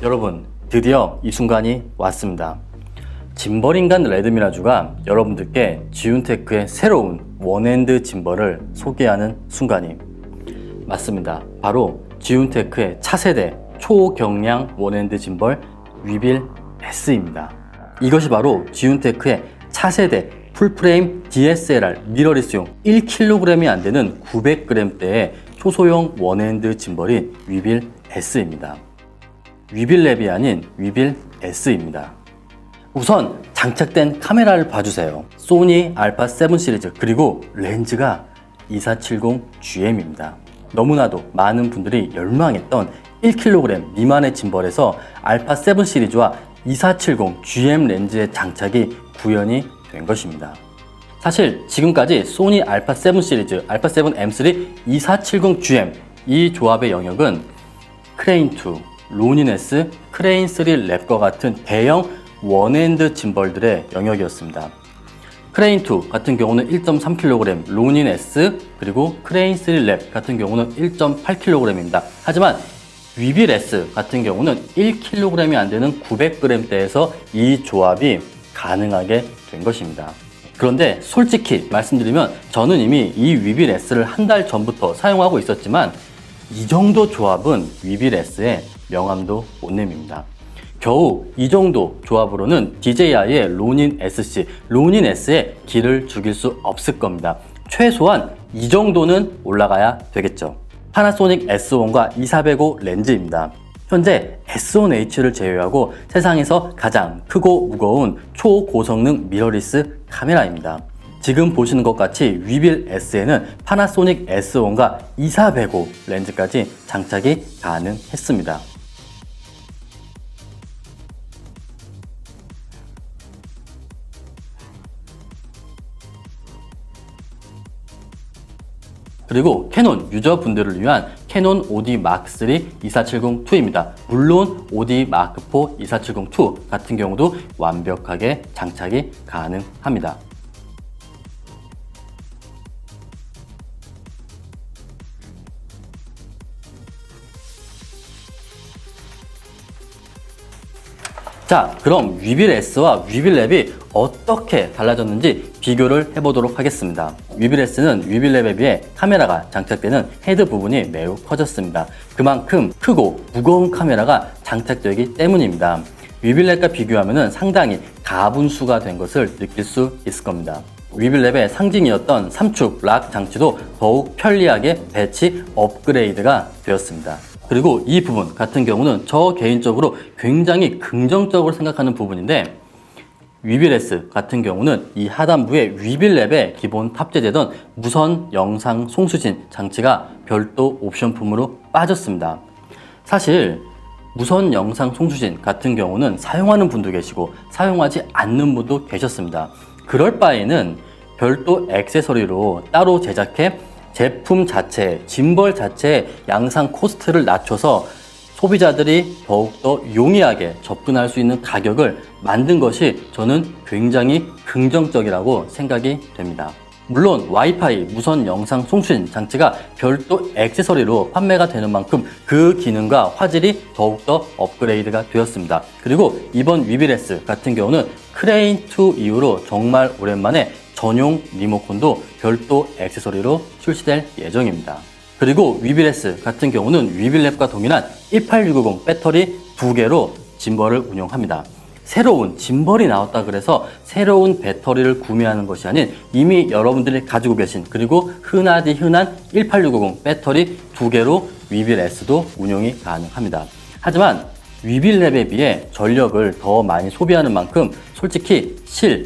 여러분, 드디어 이 순간이 왔습니다. 짐벌인간 레드미라주가 여러분들께 지운테크의 새로운 원핸드 짐벌을 소개하는 순간이 맞습니다. 바로 지운테크의 차세대 초경량 원핸드 짐벌 위빌 S입니다. 이것이 바로 지운테크의 차세대 풀프레임 DSLR 미러리스용 1kg이 안 되는 900g대의 초소형 원핸드 짐벌인 위빌 S입니다. 위빌랩이 아닌 위빌 S입니다. 우선 장착된 카메라를 봐주세요. 소니 알파 7 시리즈 그리고 렌즈가 2470GM입니다. 너무나도 많은 분들이 열망했던 1kg 미만의 짐벌에서 알파 7 시리즈와 2470GM 렌즈의 장착이 구현이 된 것입니다. 사실 지금까지 소니 알파 7 시리즈, 알파 7 M3 2470GM 이 조합의 영역은 크레인2, 로닌-S, 크레인3 랩과 같은 대형 원핸드 짐벌들의 영역이었습니다. 크레인2 같은 경우는 1.3kg, 로닌-S 그리고 크레인3 랩 같은 경우는 1.8kg입니다. 하지만 위빌 S 같은 경우는 1kg이 안 되는 900g대에서 이 조합이 가능하게 된 것입니다. 그런데 솔직히 말씀드리면 저는 이미 이 위빌 S를 한 달 전부터 사용하고 있었지만 이 정도 조합은 위빌 S의 명함도 못 내밉니다. 겨우 이 정도 조합으로는 DJI의 로닌-SC, 로닌-S의 기를 죽일 수 없을 겁니다. 최소한 이 정도는 올라가야 되겠죠. 파나소닉 S1과 2405 렌즈입니다. 현재 S1H를 제외하고 세상에서 가장 크고 무거운 초고성능 미러리스 카메라입니다. 지금 보시는 것 같이 위빌 S에는 파나소닉 S1과 2405 렌즈까지 장착이 가능했습니다. 그리고 캐논 유저분들을 위한 캐논 OD 마크3 2470-2입니다. 물론 OD 마크4 2470-2 같은 경우도 완벽하게 장착이 가능합니다. 자, 그럼 위빌 S와 위빌 랩이 어떻게 달라졌는지 비교를 해보도록 하겠습니다. 위빌 S는 위빌 랩에 비해 카메라가 장착되는 헤드 부분이 매우 커졌습니다. 그만큼 크고 무거운 카메라가 장착되기 때문입니다. 위빌 랩과 비교하면 상당히 가분수가 된 것을 느낄 수 있을 겁니다. 위빌 랩의 상징이었던 3축 락 장치도 더욱 편리하게 배치 업그레이드가 되었습니다. 그리고 이 부분 같은 경우는 저 개인적으로 굉장히 긍정적으로 생각하는 부분인데 위빌 S 같은 경우는 이 하단부에 위빌 랩에 기본 탑재되던 무선 영상 송수신 장치가 별도 옵션품으로 빠졌습니다. 사실 무선 영상 송수신 같은 경우는 사용하는 분도 계시고 사용하지 않는 분도 계셨습니다. 그럴 바에는 별도 액세서리로 따로 제작해 제품 자체, 짐벌 자체의 양산 코스트를 낮춰서 소비자들이 더욱더 용이하게 접근할 수 있는 가격을 만든 것이 저는 굉장히 긍정적이라고 생각이 됩니다. 물론 와이파이 무선 영상 송수신 장치가 별도 액세서리로 판매가 되는 만큼 그 기능과 화질이 더욱더 업그레이드가 되었습니다. 그리고 이번 위빌 S 같은 경우는 크레인2 이후로 정말 오랜만에 전용 리모컨도 별도 액세서리로 출시될 예정입니다. 그리고 위빌 S 같은 경우는 위빌 랩과 동일한 18650 배터리 2개로 짐벌을 운용합니다. 새로운 짐벌이 나왔다 그래서 새로운 배터리를 구매하는 것이 아닌 이미 여러분들이 가지고 계신 그리고 흔하디 흔한 18650 배터리 2개로 위빌 S도 운용이 가능합니다. 하지만 위빌 랩에 비해 전력을 더 많이 소비하는 만큼 솔직히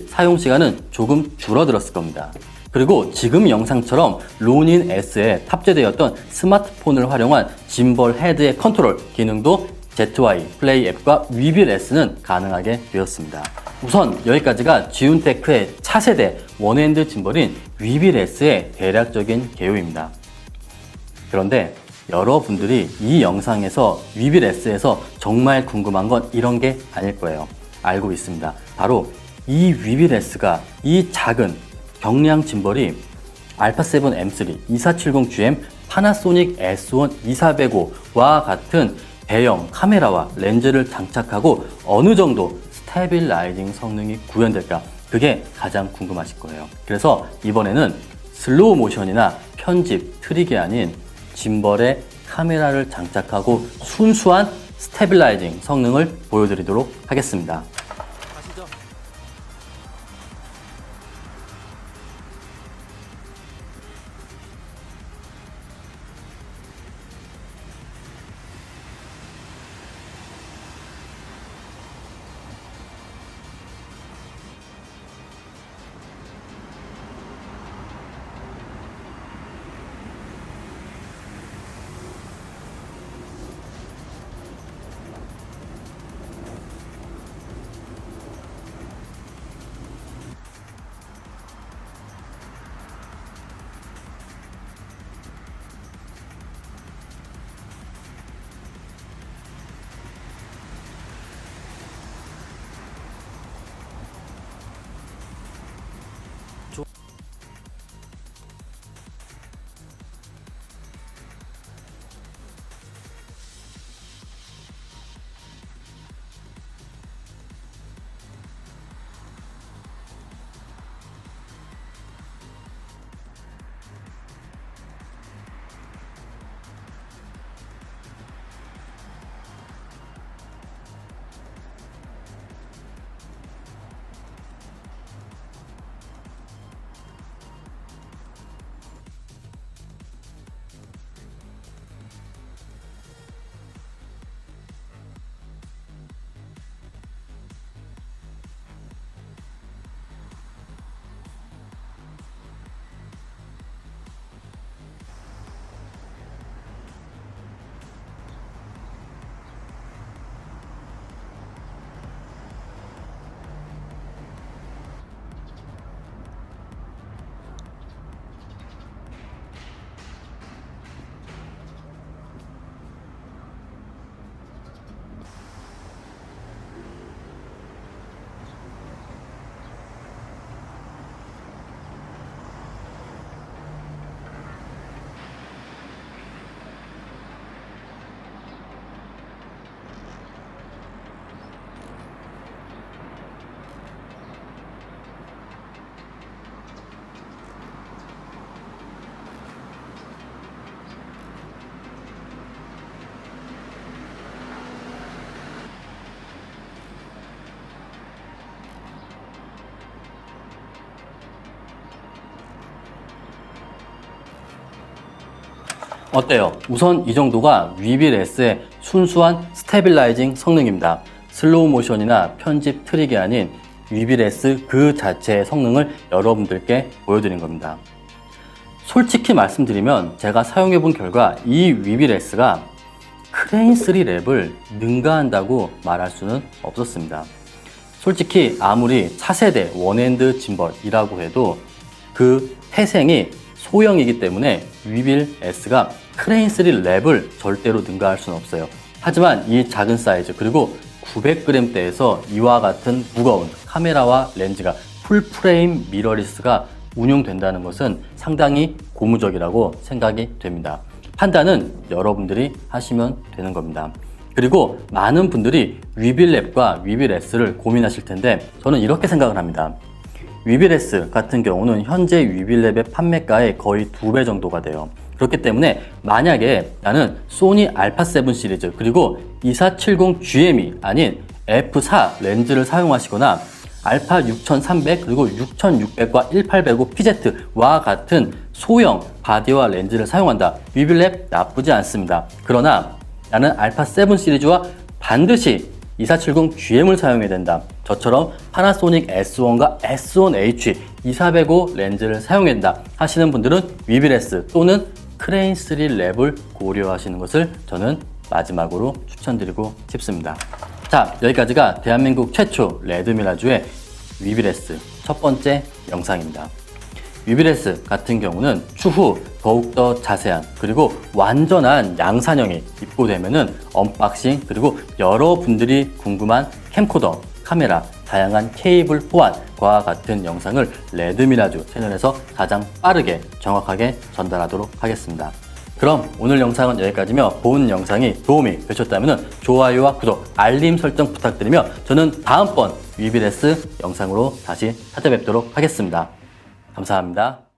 사용 시간은 조금 줄어들었을 겁니다. 그리고 지금 영상처럼 로닌-S에 탑재되었던 스마트폰을 활용한 짐벌 헤드의 컨트롤 기능도 ZY 플레이 앱과 위빌 S는 가능하게 되었습니다. 우선 여기까지가 지운테크의 차세대 원핸드 짐벌인 위빌 S의 대략적인 개요입니다. 그런데 여러분들이 이 영상에서 위빌 S에서 정말 궁금한 건 이런 게 아닐 거예요. 알고 있습니다. 바로 이 위빌 S가 이 작은 경량 짐벌이 알파7 M3 2470GM 파나소닉 S1 2405와 같은 대형 카메라와 렌즈를 장착하고 어느 정도 스테빌라이징 성능이 구현될까? 그게 가장 궁금하실 거예요. 그래서 이번에는 슬로우 모션이나 편집, 트릭이 아닌 짐벌에 카메라를 장착하고 순수한 스테빌라이징 성능을 보여드리도록 하겠습니다. 가시죠. 어때요? 우선 이 정도가 위빌 S의 순수한 스테빌라이징 성능입니다. 슬로우 모션이나 편집 트릭이 아닌 위빌 S 그 자체의 성능을 여러분들께 보여드린 겁니다. 솔직히 말씀드리면 제가 사용해 본 결과 이 위빌 S가 크레인 3 랩을 능가한다고 말할 수는 없었습니다. 솔직히 아무리 차세대 원핸드 짐벌이라고 해도 그 태생이 소형이기 때문에 위빌 S가 크레인 3 랩을 절대로 능가할 수는 없어요. 하지만 이 작은 사이즈 그리고 900g대에서 이와 같은 무거운 카메라와 렌즈가 풀프레임 미러리스가 운용된다는 것은 상당히 고무적이라고 생각이 됩니다. 판단은 여러분들이 하시면 되는 겁니다. 그리고 많은 분들이 위빌 랩과 위빌 S를 고민하실 텐데 저는 이렇게 생각을 합니다. 위빌 S 같은 경우는 현재 위빌 랩의 판매가의 거의 2배 정도가 돼요. 그렇기 때문에 만약에 나는 소니 알파7 시리즈 그리고 2470GM이 아닌 F4 렌즈를 사용하시거나 알파 6300 그리고 6600과 1805 PZ와 같은 소형 바디와 렌즈를 사용한다. 위빌 랩 나쁘지 않습니다. 그러나 나는 알파7 시리즈와 반드시 2470GM을 사용해야 된다. 저처럼 파나소닉 S1과 S1H 2405 렌즈를 사용해야 된다 하시는 분들은 위빌 S 또는 크레인 3 랩을 고려하시는 것을 저는 마지막으로 추천드리고 싶습니다. 자, 여기까지가 대한민국 최초 레드미라주의 위빌 S 첫 번째 영상입니다. 위빌 S 같은 경우는 추후 더욱더 자세한 그리고 완전한 양산형이 입고되면은 언박싱 그리고 여러분들이 궁금한 캠코더, 카메라, 다양한 케이블 호환과 같은 영상을 레드미라주 채널에서 가장 빠르게 정확하게 전달하도록 하겠습니다. 그럼 오늘 영상은 여기까지며 본 영상이 도움이 되셨다면 좋아요와 구독, 알림 설정 부탁드리며 저는 다음번 위빌S 영상으로 다시 찾아뵙도록 하겠습니다. 감사합니다.